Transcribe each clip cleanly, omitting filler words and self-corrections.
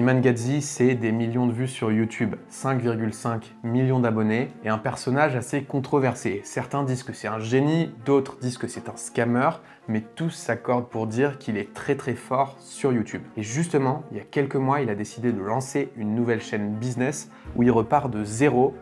Iman Gadzhi, c'est des millions de vues sur YouTube, 5,5 millions d'abonnés et un personnage assez controversé. Certains disent que c'est un génie, d'autres disent que c'est un scammer, mais tous s'accordent pour dire qu'il est très fort sur YouTube. Et justement, il y a quelques mois, il a décidé de lancer une nouvelle chaîne business où il repart de zéro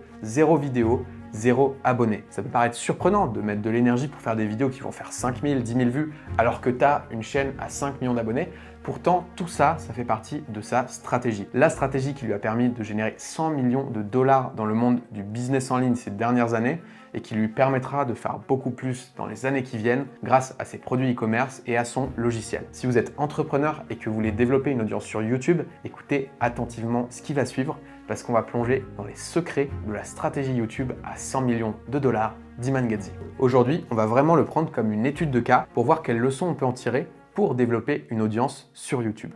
vidéo, 0 abonnés. Ça peut paraître surprenant de mettre de l'énergie pour faire des vidéos qui vont faire 5 000, 10 000 vues alors que tu as une chaîne à 5 millions d'abonnés. Pourtant, tout ça, ça fait partie de sa stratégie. La stratégie qui lui a permis de générer 100 millions de dollars dans le monde du business en ligne ces dernières années et qui lui permettra de faire beaucoup plus dans les années qui viennent grâce à ses produits e-commerce et à son logiciel. Si vous êtes entrepreneur et que vous voulez développer une audience sur YouTube, écoutez attentivement ce qui va suivre parce qu'on va plonger dans les secrets de la stratégie YouTube à 100 millions de dollars d'Iman Gadzhi. Aujourd'hui, on va vraiment le prendre comme une étude de cas pour voir quelles leçons on peut en tirer pour développer une audience sur YouTube.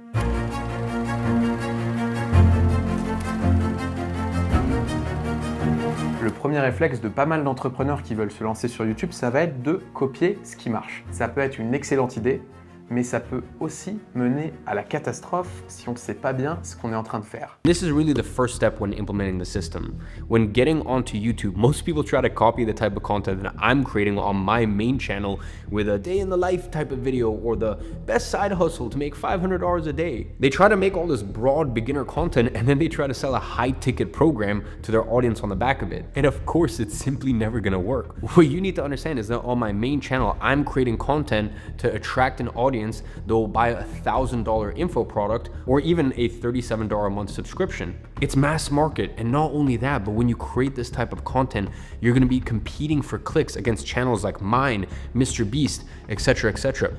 Le premier réflexe de pas mal d'entrepreneurs qui veulent se lancer sur YouTube, ça va être de copier ce qui marche. Ça peut être une excellente idée, mais ça peut aussi mener à la catastrophe si on ne sait pas bien ce qu'on est en train de faire. This is really the first step when implementing the system. When getting onto YouTube, most people try to copy the type of content that I'm creating on my main channel with a day in the life type of video or the best side hustle to make $500 a day. They try to make all this broad beginner content and then they try to sell a high ticket program to their audience on the back of it. And of course, it's simply never gonna work. What you need to understand is that on my main channel, I'm creating content to attract an audience that will buy a $1,000 info product or even a $37 a month subscription. It's mass market, and not only that, but when you create this type of content, you're going to be competing for clicks against channels like mine, Mr. Beast, etc.,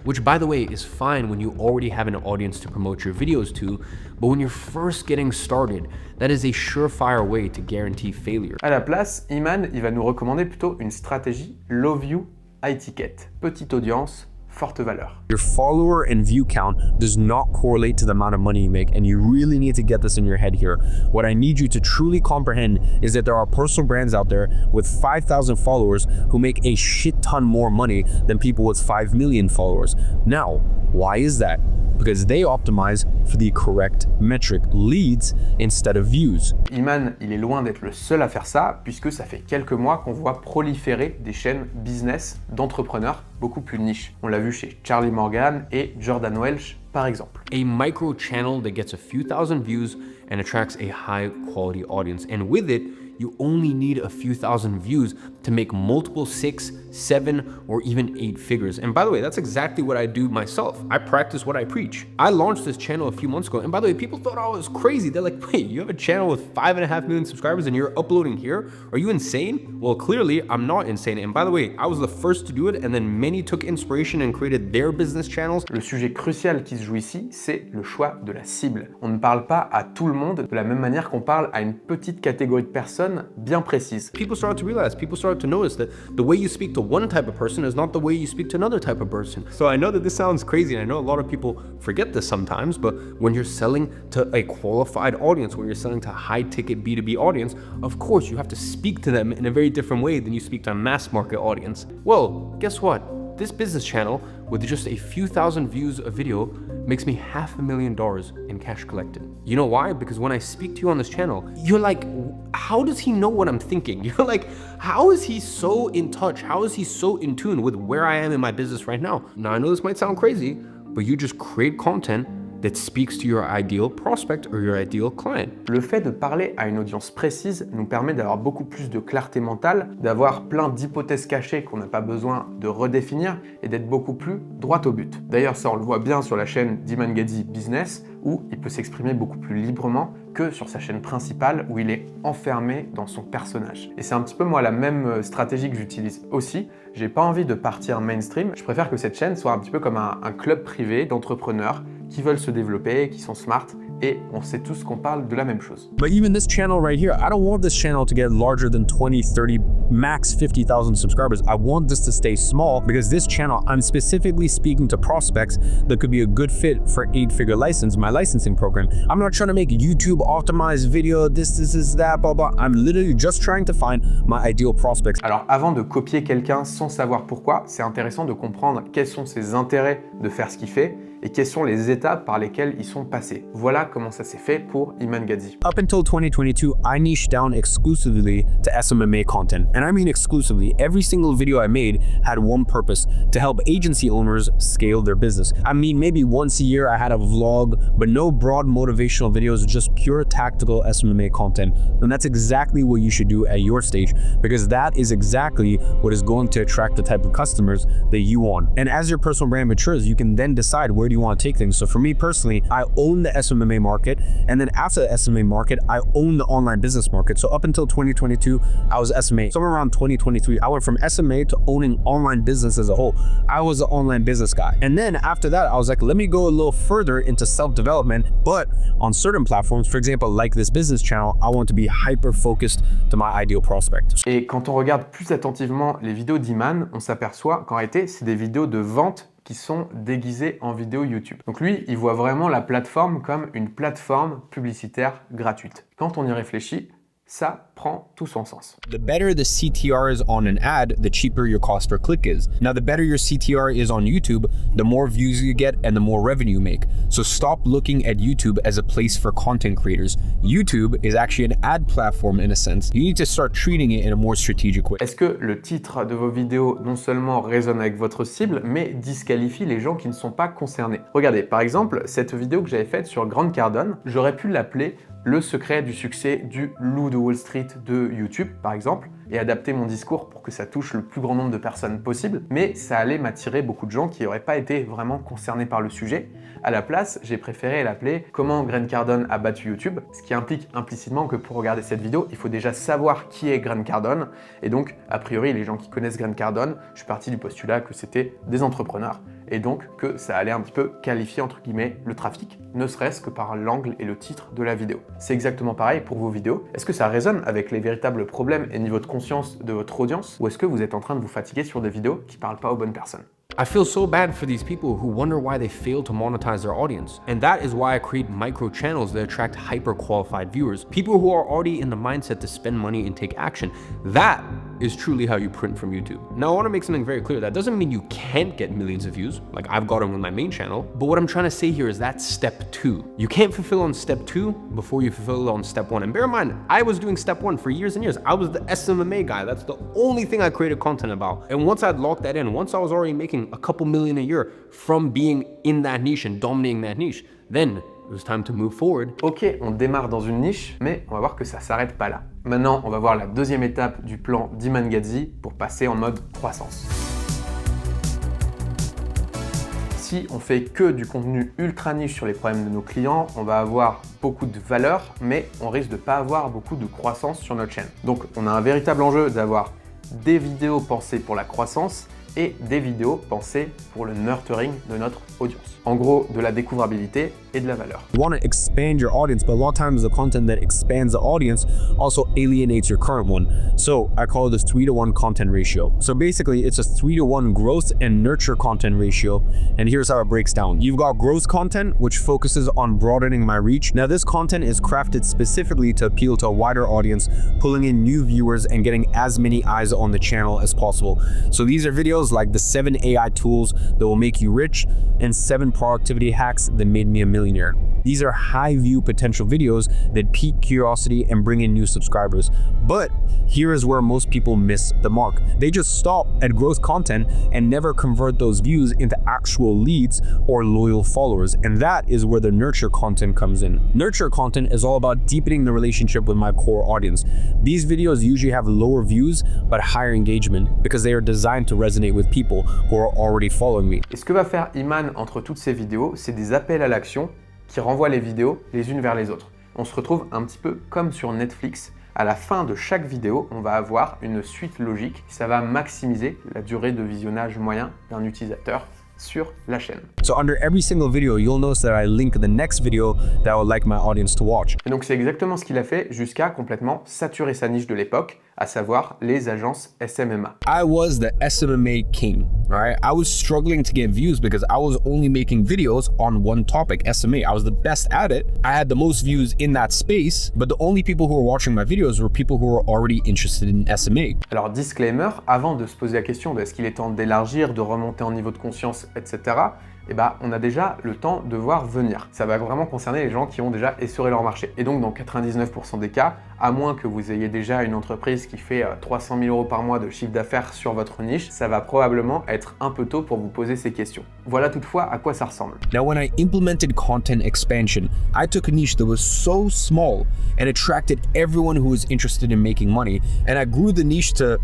which by the way is fine when you already have an audience to promote your videos to, but when you're first getting started, that is a surefire way to guarantee failure. À la place, Iman, il va nous recommander plutôt une stratégie low view, high ticket. Petite audience, forte valeur. Your follower and view count does not correlate to the amount of money you make, and you really need to get this in your head here. What I need you to truly comprehend is that there are personal brands out there with 5,000 followers who make a shit ton more money than people with 5 million followers. Now, why is that? Because they optimize for the correct metric, leads instead of views. Iman, il est loin d'être le seul à faire ça, puisque ça fait quelques mois qu'on voit proliférer des chaînes business d'entrepreneurs beaucoup plus niches. On l'a vu chez Charlie Morgan et Jordan Welch, par exemple. A micro channel that gets a few thousand views and attracts a high quality audience. And with it, you only need a few thousand views to make multiple 6, 7, or even 8 figures. And by the way, that's exactly what I do myself. I practice what I preach. I launched this channel a few months ago, and by the way, people thought I was crazy. They're like, wait, you have a channel with 5.5 million subscribers and you're uploading here? Are you insane? Well, clearly, I'm not insane. And by the way, I was the first to do it, and then many took inspiration and created their business channels. Le sujet crucial qui se joue ici, c'est le choix de la cible. On ne parle pas à tout le monde de la même manière qu'on parle à une petite catégorie de personnes bien précise. People started to realize, people started to notice that the way you speak to one type of person is not the way you speak to another type of person. So I know that this sounds crazy, and I know a lot of people forget this sometimes, but when you're selling to a qualified audience, when you're selling to a high-ticket B2B audience, of course you have to speak to them in a very different way than you speak to a mass market audience. Well, guess what? This business channel, with just a few thousand views a video, makes me $500,000 in cash collected. You know why? Because when I speak to you on this channel, you're like, how does he know what I'm thinking? You're like, how is he so in touch? How is he so in tune with where I am in my business right now? Now, I know this might sound crazy, but you just create content that speaks to your ideal prospect or your ideal client. Le fait de parler à une audience précise nous permet d'avoir beaucoup plus de clarté mentale, d'avoir plein d'hypothèses cachées qu'on n'a pas besoin de redéfinir et d'être beaucoup plus droit au but. D'ailleurs, ça on le voit bien sur la chaîne d'Iman Gadzhi Business où il peut s'exprimer beaucoup plus librement que sur sa chaîne principale où il est enfermé dans son personnage. Et c'est un petit peu moi la même stratégie que j'utilise aussi. J'ai pas envie de partir mainstream, je préfère que cette chaîne soit un petit peu comme un club privé d'entrepreneurs qui veulent se développer, qui sont smart, et on sait tous qu'on parle de la même chose. But even this channel right here, I don't want this channel to get larger than 20, 30, max 50,000 subscribers. I want this to stay small because this channel, I'm specifically speaking to prospects that could be a good fit for 8-figure license, my licensing program. I'm not trying to make YouTube optimized video, this, that, blah, blah. I'm literally just trying to find my ideal prospects. Alors avant de copier quelqu'un sans savoir pourquoi, c'est intéressant de comprendre quels sont ses intérêts de faire ce qu'il fait et quelles sont les étapes par lesquelles ils sont passés. Voilà comment ça s'est fait pour Iman Gadzhi. Up until 2022, I niched down exclusively to SMMA content. And I mean exclusively. Every single video I made had one purpose: to help agency owners scale their business. I mean, maybe once a year I had a vlog, but no broad motivational videos, just pure tactical SMMA content. And that's exactly what you should do at your stage, because that is exactly what is going to attract the type of customers that you want. And as your personal brand matures, you can then decide where do you want to take things. So for me personally, I own the SMMA market, and then after the SMA market, I own the online business market. So up until 2022, I was SMA. Somewhere around 2023, I went from SMA to owning online business as a whole. I was an online business guy. And then after that, I was like, let me go a little further into self-development, but on certain platforms, for example, like this business channel, I want to be hyper-focused to my ideal prospect. Et quand on regarde plus attentivement les vidéos d'Iman, on s'aperçoit qu'en réalité, c'est des vidéos de vente qui sont déguisées en vidéo YouTube. Donc lui, il voit vraiment la plateforme comme une plateforme publicitaire gratuite. Quand on y réfléchit, ça prend tout son sens. The better the CTR is on an ad, the cheaper your cost per click is. Now, the better your CTR is on YouTube, the more views you get and the more revenue you make. So stop looking at YouTube as a place for content creators. YouTube is actually an ad platform in a sense. You need to start treating it in a more strategic way. Est-ce que le titre de vos vidéos non seulement résonne avec votre cible, mais disqualifie les gens qui ne sont pas concernés? Regardez, par exemple, cette vidéo que j'avais faite sur Grant Cardone, j'aurais pu l'appeler le secret du succès du loup de Wall Street de YouTube, par exemple, et adapter mon discours pour que ça touche le plus grand nombre de personnes possible, mais ça allait m'attirer beaucoup de gens qui n'auraient pas été vraiment concernés par le sujet. À la place, j'ai préféré l'appeler « Comment Grant Cardone a battu YouTube », ce qui implique implicitement que pour regarder cette vidéo, il faut déjà savoir qui est Grant Cardone, et donc, a priori, les gens qui connaissent Grant Cardone, je suis parti du postulat que c'était des entrepreneurs, et donc que ça allait un petit peu qualifier entre guillemets le trafic, ne serait-ce que par l'angle et le titre de la vidéo. C'est exactement pareil pour vos vidéos. Est-ce que ça résonne avec les véritables problèmes et niveaux de conscience de votre audience, ou est-ce que vous êtes en train de vous fatiguer sur des vidéos qui parlent pas aux bonnes personnes? I feel so bad for these people who wonder why they fail to monetize their audience. And that is why I create micro channels that attract hyper qualified viewers, people who are already in the mindset to spend money and take action. That is truly how you print from YouTube. Now, I want to make something very clear. That doesn't mean you can't get millions of views, like I've got them with my main channel. But what I'm trying to say here is that's step 2. You can't fulfill on step 2 before you fulfill on step 1. And bear in mind, I was doing step 1 for years and years. I was the SMMA guy. That's the only thing I created content about. And once I'd locked that in, once I was already making a couple million a year from being in that niche and dominating that niche, then it was time to move forward. Ok, on démarre dans une niche, mais on va voir que ça s'arrête pas là. Maintenant, on va voir la deuxième étape du plan d'Iman Gadzhi pour passer en mode croissance. Si on fait que du contenu ultra niche sur les problèmes de nos clients, on va avoir beaucoup de valeur, mais on risque de pas avoir beaucoup de croissance sur notre chaîne. Donc, on a un véritable enjeu d'avoir des vidéos pensées pour la croissance et des vidéos pensées pour le nurturing de notre audience. En gros, de la découvrabilité et de la valeur. You want to expand your audience, but a lot of times the content that expands the audience also alienates your current one. So I call it this 3-to-1 content ratio. So basically it's a 3-to-1 growth and nurture content ratio. And here's how it breaks down. You've got growth content, which focuses on broadening my reach. Now this content is crafted specifically to appeal to a wider audience, pulling in new viewers and getting as many eyes on the channel as possible. So these are videos like the 7 AI tools that will make you rich and 7 productivity hacks that made me a millionaire. These are high view potential videos that pique curiosity and bring in new subscribers. But here is where most people miss the mark. They just stop at growth content and never convert those views into actual leads or loyal followers. And that is where the nurture content comes in. Nurture content is all about deepening the relationship with my core audience. These videos usually have lower views but higher engagement because they are designed to resonate with people who are already following me. Et ce que va faire Iman entre toutes ces vidéos, c'est des appels à l'action qui renvoient les vidéos les unes vers les autres. On se retrouve un petit peu comme sur Netflix. À la fin de chaque vidéo, on va avoir une suite logique. Ça va maximiser la durée de visionnage moyen d'un utilisateur sur la chaîne. So under every single video, you'll notice that I link the next video that I would like my audience to watch. Et donc c'est exactement ce qu'il a fait jusqu'à complètement saturer sa niche de l'époque, à savoir les agences SMMA. I was the SMMA king, right? I was struggling to get views because I was only making videos on one topic, SMA. I was the best at it. I had the most views in that space, but the only people who were watching my videos were people who were already interested in SMA. Alors disclaimer, avant de se poser la question de est-ce qu'il est temps d'élargir, de remonter en niveau de conscience, etc., eh ben, on a déjà le temps de voir venir. Ça va vraiment concerner les gens qui ont déjà essoré leur marché. Et donc, dans 99% des cas, à moins que vous ayez déjà une entreprise qui fait 300 000 € par mois de chiffre d'affaires sur votre niche, ça va probablement être un peu tôt pour vous poser ces questions. Voilà toutefois à quoi ça ressemble. Now, when I implemented content expansion, I took a niche that was so small and attracted everyone who was interested in making money, and I grew the niche to,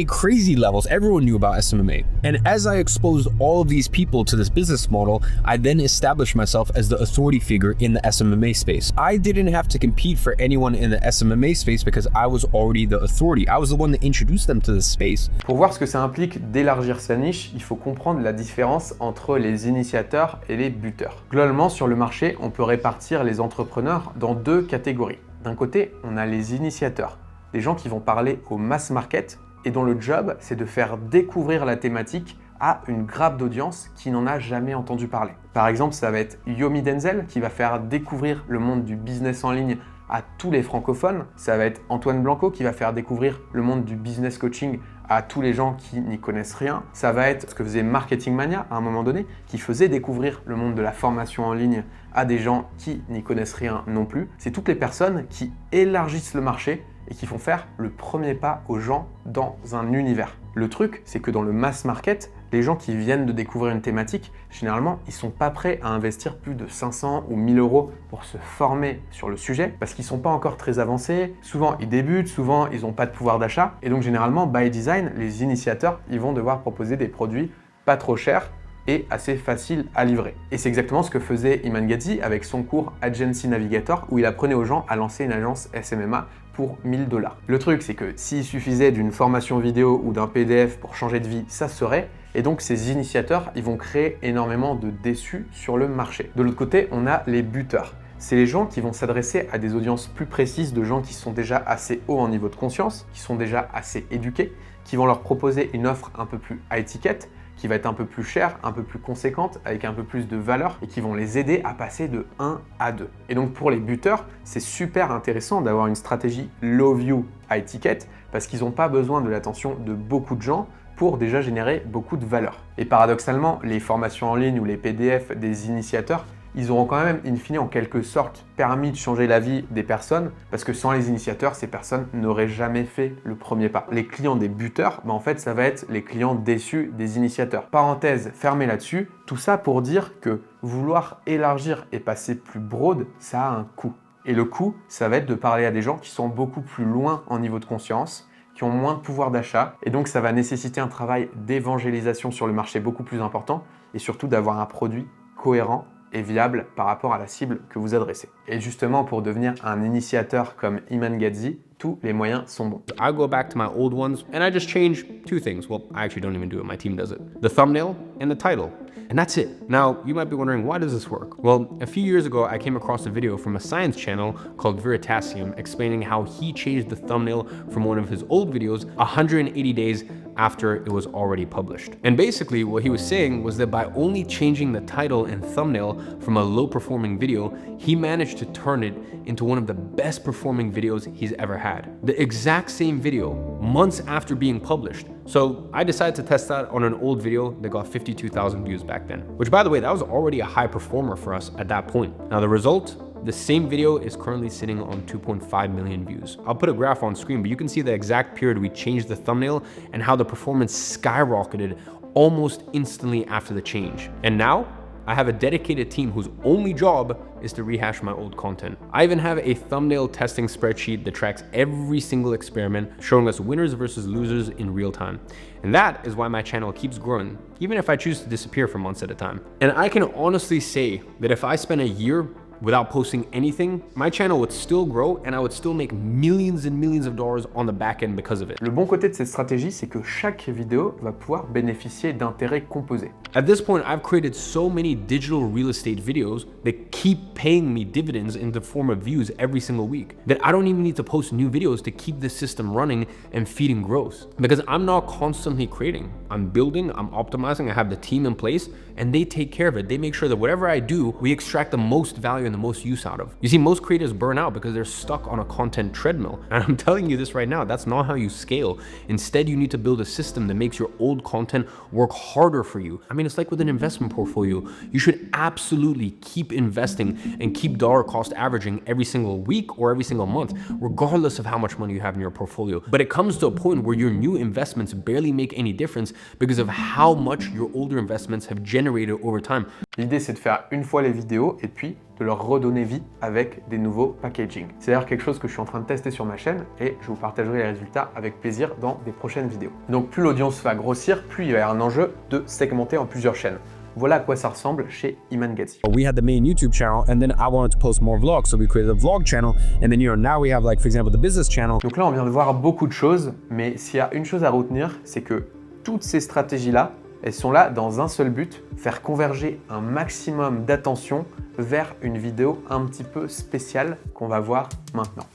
crazy levels. Everyone knew about SMMA. And as I exposed all of these people to this business model, I then established myself as the authority figure in the SMMA space. I didn't have to compete for anyone in the SMMA space because I was already the authority. I was the one that introduced them to this space. Pour voir ce que ça implique d'élargir sa niche, il faut comprendre la différence entre les initiateurs et les buteurs. Globalement, sur le marché, on peut répartir les entrepreneurs dans deux catégories. D'un côté, on a les initiateurs, des gens qui vont parler au mass market et dont le job, c'est de faire découvrir la thématique à une grappe d'audience qui n'en a jamais entendu parler. Par exemple, ça va être Yomi Denzel qui va faire découvrir le monde du business en ligne à tous les francophones. Ça va être Antoine Blanco qui va faire découvrir le monde du business coaching à tous les gens qui n'y connaissent rien. Ça va être ce que faisait Marketing Mania à un moment donné, qui faisait découvrir le monde de la formation en ligne à des gens qui n'y connaissent rien non plus. C'est toutes les personnes qui élargissent le marché et qui font faire le premier pas aux gens dans un univers. Le truc, c'est que dans le mass market, les gens qui viennent de découvrir une thématique, généralement, ils sont pas prêts à investir plus de 500 ou 1000 € pour se former sur le sujet parce qu'ils sont pas encore très avancés. Souvent, ils débutent, souvent, ils n'ont pas de pouvoir d'achat. Et donc, généralement, by design, les initiateurs, ils vont devoir proposer des produits pas trop chers et assez facile à livrer. Et c'est exactement ce que faisait Iman Gadzhi avec son cours Agency Navigator où il apprenait aux gens à lancer une agence SMMA pour 1000 $. Le truc, c'est que s'il suffisait d'une formation vidéo ou d'un PDF pour changer de vie, ça serait. Et donc ces initiateurs, ils vont créer énormément de déçus sur le marché. De l'autre côté, on a les buteurs. C'est les gens qui vont s'adresser à des audiences plus précises de gens qui sont déjà assez hauts en niveau de conscience, qui sont déjà assez éduqués, qui vont leur proposer une offre un peu plus à étiquette, qui va être un peu plus chère, un peu plus conséquente, avec un peu plus de valeur et qui vont les aider à passer de 1 à 2. Et donc pour les buteurs, c'est super intéressant d'avoir une stratégie low view à étiquette parce qu'ils n'ont pas besoin de l'attention de beaucoup de gens pour déjà générer beaucoup de valeur. Et paradoxalement, les formations en ligne ou les PDF des initiateurs, ils auront quand même, in fine, en quelque sorte, permis de changer la vie des personnes parce que sans les initiateurs, ces personnes n'auraient jamais fait le premier pas. Les clients des buteurs, en fait, ça va être les clients déçus des initiateurs. Parenthèse fermée là-dessus, tout ça pour dire que vouloir élargir et passer plus broad, ça a un coût. Et le coût, ça va être de parler à des gens qui sont beaucoup plus loin en niveau de conscience, qui ont moins de pouvoir d'achat, et donc ça va nécessiter un travail d'évangélisation sur le marché beaucoup plus important, et surtout d'avoir un produit cohérent et viable par rapport à la cible que vous adressez. Et justement, pour devenir un initiateur comme Iman Gadzhi, tous les moyens sont bons. I go back to my old ones and I just change two things. Well, I actually don't even do it. My team does it. The thumbnail and the title. And that's it. Now, you might be wondering, why does this work? Well, a few years ago, I came across a video from a science channel called Veritasium explaining how he changed the thumbnail from one of his old videos 180 days after it was already published. And basically what he was saying was that by only changing the title and thumbnail from a low performing video, he managed to turn it into one of the best performing videos he's ever had. The exact same video, months after being published. So I decided to test that on an old video that got 52,000 views back then, which by the way, that was already a high performer for us at that point. Now the result, the same video is currently sitting on 2.5 million views. I'll put a graph on screen, but you can see the exact period we changed the thumbnail and how the performance skyrocketed almost instantly after the change. And now, I have a dedicated team whose only job is to rehash my old content. I even have a thumbnail testing spreadsheet that tracks every single experiment, showing us winners versus losers in real time. And that is why my channel keeps growing, even if I choose to disappear for months at a time. And I can honestly say that if I spent a year without posting anything, my channel would still grow and I would still make millions and millions of dollars on the back end because of it. Le bon côté de cette stratégie, c'est que chaque vidéo va pouvoir bénéficier d'intérêts composés. At this point, I've created so many digital real estate videos that keep paying me dividends in the form of views every single week that I don't even need to post new videos to keep the system running and feeding growth. Because I'm not constantly creating. I'm building, I'm optimizing, I have the team in place, and they take care of it. They make sure that whatever I do, we extract the most value and the most use out of. You see, most creators burn out because they're stuck on a content treadmill. And I'm telling you this right now, that's not how you scale. Instead, you need to build a system that makes your old content work harder for you. I mean, it's like with an investment portfolio. You should absolutely keep investing and keep dollar cost averaging every single week or every single month, regardless of how much money you have in your portfolio. But it comes to a point where your new investments barely make any difference because of how much your older investments have generated over time. L'idée, c'est de faire une fois les vidéos et puis de leur redonner vie avec des nouveaux packaging. C'est d'ailleurs quelque chose que je suis en train de tester sur ma chaîne et je vous partagerai les résultats avec plaisir dans des prochaines vidéos. Donc plus l'audience va grossir, plus il va y avoir un enjeu de segmenter en plusieurs chaînes. Voilà à quoi ça ressemble chez Iman Gadzhi. We had the main YouTube channel, and then I wanted to post more vlogs, so we created a vlog channel, and then now we have, like, for example, the business channel. Donc là, on vient de voir beaucoup de choses, mais s'il y a une chose à retenir, c'est que toutes ces stratégies-là, elles sont là dans un seul but, faire converger un maximum d'attention vers une vidéo un petit peu spéciale qu'on va voir maintenant.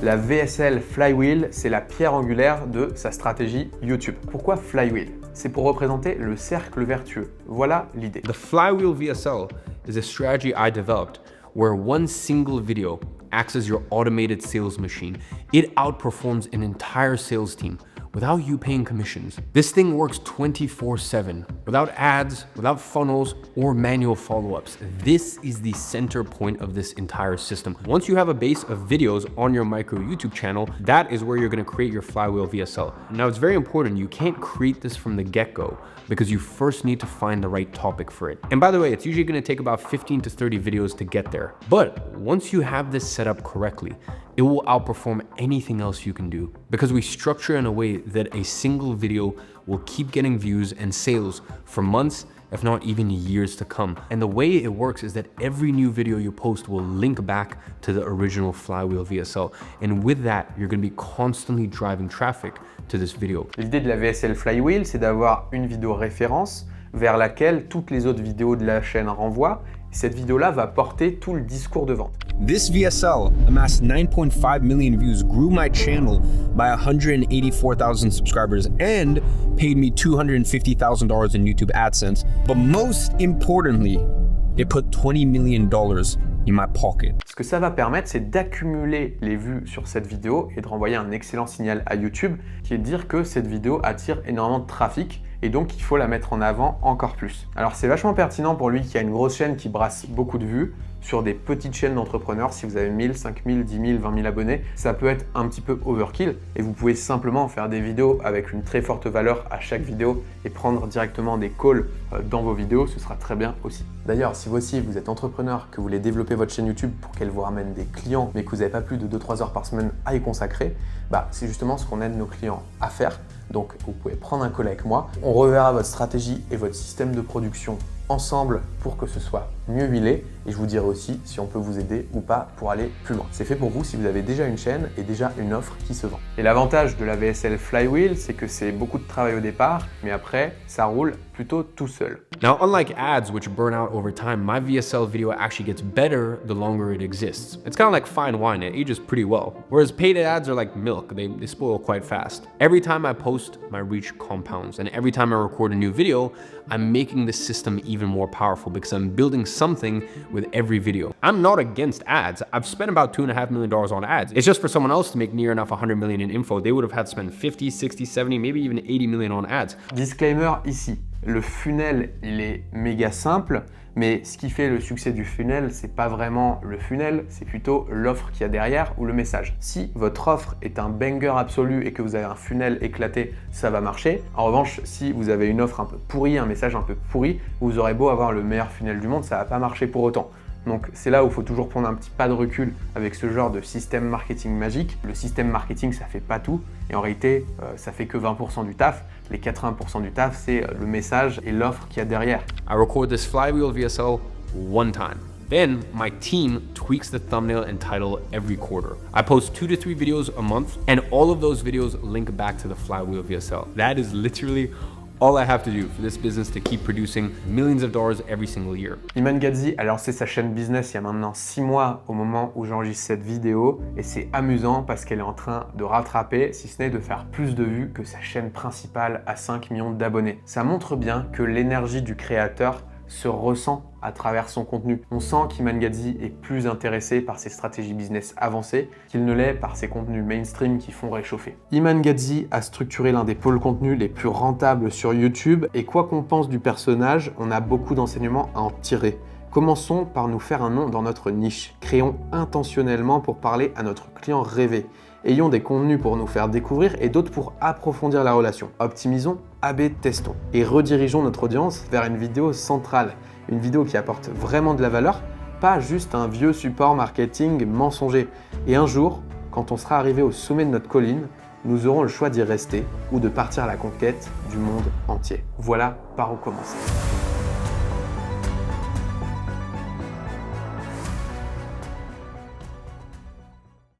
La VSL Flywheel, c'est la pierre angulaire de sa stratégie YouTube. Pourquoi Flywheel? C'est pour représenter le cercle vertueux. Voilà l'idée. The Flywheel VSL is a strategy I developed where one single video acts as your automated sales machine. It outperforms an entire sales team without you paying commissions. This thing works 24/7, without ads, without funnels, or manual follow-ups. This is the center point of this entire system. Once you have a base of videos on your micro YouTube channel, that is where you're gonna create your Flywheel VSL. Now, it's very important, you can't create this from the get-go because you first need to find the right topic for it. And by the way, it's usually gonna take about 15 to 30 videos to get there. But once you have this set up correctly, it will outperform anything else you can do because we structure in a way that a single video will keep getting views and sales for months, if not even years to come. And the way it works is that every new video you post will link back to the original Flywheel VSL. And with that, you're gonna be constantly driving traffic to this video. L'idée de la VSL Flywheel, c'est d'avoir une vidéo référence vers laquelle toutes les autres vidéos de la chaîne renvoient. Cette vidéo-là va porter tout le discours de vente. This VSL amassed 9.5 million views, grew my channel by 184,000 subscribers, and paid me $250,000 in YouTube AdSense. But most importantly, it put $20 million in my pocket. Ce que ça va permettre, c'est d'accumuler les vues sur cette vidéo et de renvoyer un excellent signal à YouTube, qui est de dire que cette vidéo attire énormément de trafic et donc il faut la mettre en avant encore plus. Alors c'est vachement pertinent pour lui qui a une grosse chaîne qui brasse beaucoup de vues. Sur des petites chaînes d'entrepreneurs, si vous avez 1000, 5000, 10 000, 20 000 abonnés, ça peut être un petit peu overkill et vous pouvez simplement faire des vidéos avec une très forte valeur à chaque vidéo et prendre directement des calls dans vos vidéos, ce sera très bien aussi. D'ailleurs, si vous aussi vous êtes entrepreneur, que vous voulez développer votre chaîne YouTube pour qu'elle vous ramène des clients, mais que vous n'avez pas plus de 2-3 heures par semaine à y consacrer, c'est justement ce qu'on aide nos clients à faire. Donc vous pouvez prendre un call avec moi, on reverra votre stratégie et votre système de production ensemble pour que ce soit mieux huilé et je vous dirai aussi si on peut vous aider ou pas pour aller plus loin. C'est fait pour vous si vous avez déjà une chaîne et déjà une offre qui se vend. Et l'avantage de la VSL Flywheel, c'est que c'est beaucoup de travail au départ, mais après, ça roule plutôt tout seul. Now, unlike ads, which burn out over time, my VSL video actually gets better the longer it exists. It's kind of like fine wine, it ages pretty well. Whereas paid ads are like milk, they spoil quite fast. Every time I post, my reach compounds, and every time I record a new video, I'm making the system even more powerful because I'm building something with every video. I'm not against ads. I've spent about $2.5 million on ads. It's just for someone else to make near enough 100 million in info, they would have had to spend 50, 60, 70, maybe even 80 million on ads. Disclaimer ici, le funnel, il est méga simple, mais ce qui fait le succès du funnel, c'est pas vraiment le funnel, c'est plutôt l'offre qu'il y a derrière ou le message. Si votre offre est un banger absolu et que vous avez un funnel éclaté, ça va marcher. En revanche, si vous avez une offre un peu pourrie, un message un peu pourri, vous aurez beau avoir le meilleur funnel du monde, ça va pas marcher pour autant. Donc c'est là où il faut toujours prendre un petit pas de recul avec ce genre de système marketing magique. Le système marketing, ça fait pas tout et en réalité, ça fait que 20% du taf. Les 80% du taf, c'est le message et l'offre qu'il y a derrière. I record this Flywheel VSL one time. Then my team tweaks the thumbnail and title every quarter. I post 2 to 3 videos a month and all of those videos link back to the Flywheel VSL. That is literally all I have to do for this business to keep producing millions of dollars every single year. Iman Gadzhi a lancé sa chaîne business il y a maintenant 6 mois au moment où j'enregistre cette vidéo et c'est amusant parce qu'elle est en train de rattraper, si ce n'est de faire plus de vues que sa chaîne principale à 5 millions d'abonnés. Ça montre bien que l'énergie du créateur se ressent à travers son contenu. On sent qu'Iman Gadzhi est plus intéressé par ses stratégies business avancées qu'il ne l'est par ses contenus mainstream qui font réchauffer. Iman Gadzhi a structuré l'un des pôles contenus les plus rentables sur YouTube et quoi qu'on pense du personnage, on a beaucoup d'enseignements à en tirer. Commençons par nous faire un nom dans notre niche. Créons intentionnellement pour parler à notre client rêvé. Ayons des contenus pour nous faire découvrir et d'autres pour approfondir la relation. Optimisons, A/B testons et redirigeons notre audience vers une vidéo centrale. Une vidéo qui apporte vraiment de la valeur, pas juste un vieux support marketing mensonger. Et un jour, quand on sera arrivé au sommet de notre colline, nous aurons le choix d'y rester ou de partir à la conquête du monde entier. Voilà par où commencer.